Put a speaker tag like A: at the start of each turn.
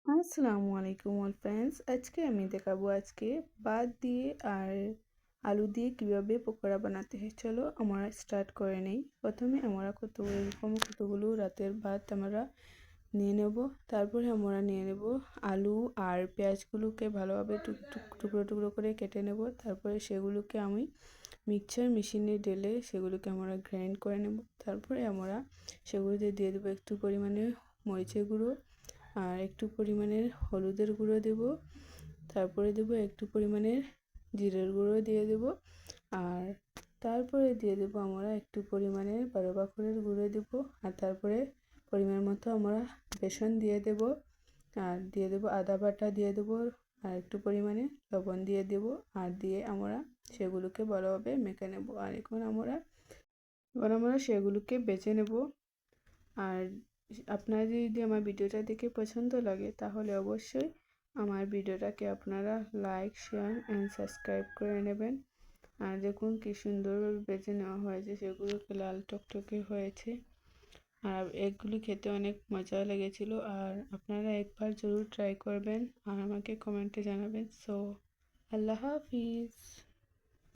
A: আসসালামু আলাইকুম all friends, আজকে আমি দেখাবো ভাত দিয়ে আর আলু দিয়ে কিভাবে পকোড়া বানাতে হয়। চলো আমরা স্টার্ট করে নেই। প্রথমে আমরা কতগুলো রাতের ভাত আমরা নিয়ে নেব। তারপরে আমরা নিয়ে নেব আলু আর পেঁয়াজগুলোকে ভালোভাবে টুকরো টুকরো করে কেটে নেব। তারপরে সেগুলোকে আমি মিক্সচার মেশিনে ঢেলে সেগুলোকে আমরা গ্রাইন্ড করে নেব। তারপরে আমরা সেগুলোতে দিয়ে দেবো একটু পরিমাণে মরিচের গুঁড়ো আর একটু পরিমাণের হলুদের গুঁড়ো দেব। তারপরে দেব একটু পরিমাণের জিরের গুঁড়ো দিয়ে দেব। আর তারপরে দিয়ে দেব আমরা একটু পরিমাণের বারো বাখরের গুঁড়ো দেব। আর তারপরে পরিমাণ মতো আমরা বেসন দিয়ে দেব। আর দিয়ে দেব আদা বাটা দিয়ে দেব। আর একটু পরিমাণে লবণ দিয়ে দেব। আর দিয়ে আমরা সেগুলোকে ভালোভাবে মেখে নেব। আর এখন আমরা সেগুলোকে বেছে নেব। আর আপনারা যদি আমার ভিডিওটা দেখে পছন্দ লাগে তাহলে অবশ্যই আমার ভিডিওটাকে আপনারা লাইক, শেয়ার অ্যান্ড সাবস্ক্রাইব করে নেবেন। আর দেখুন কি সুন্দরভাবে বেছে নেওয়া হয়েছে, সেগুলোকে লাল টকটকে হয়েছে। আর এগুলি খেতে অনেক মজা লেগেছিল। আর আপনারা একবার জরুর ট্রাই করবেন আর আমাকে কমেন্টে জানাবেন। সো আল্লাহ হাফিজ।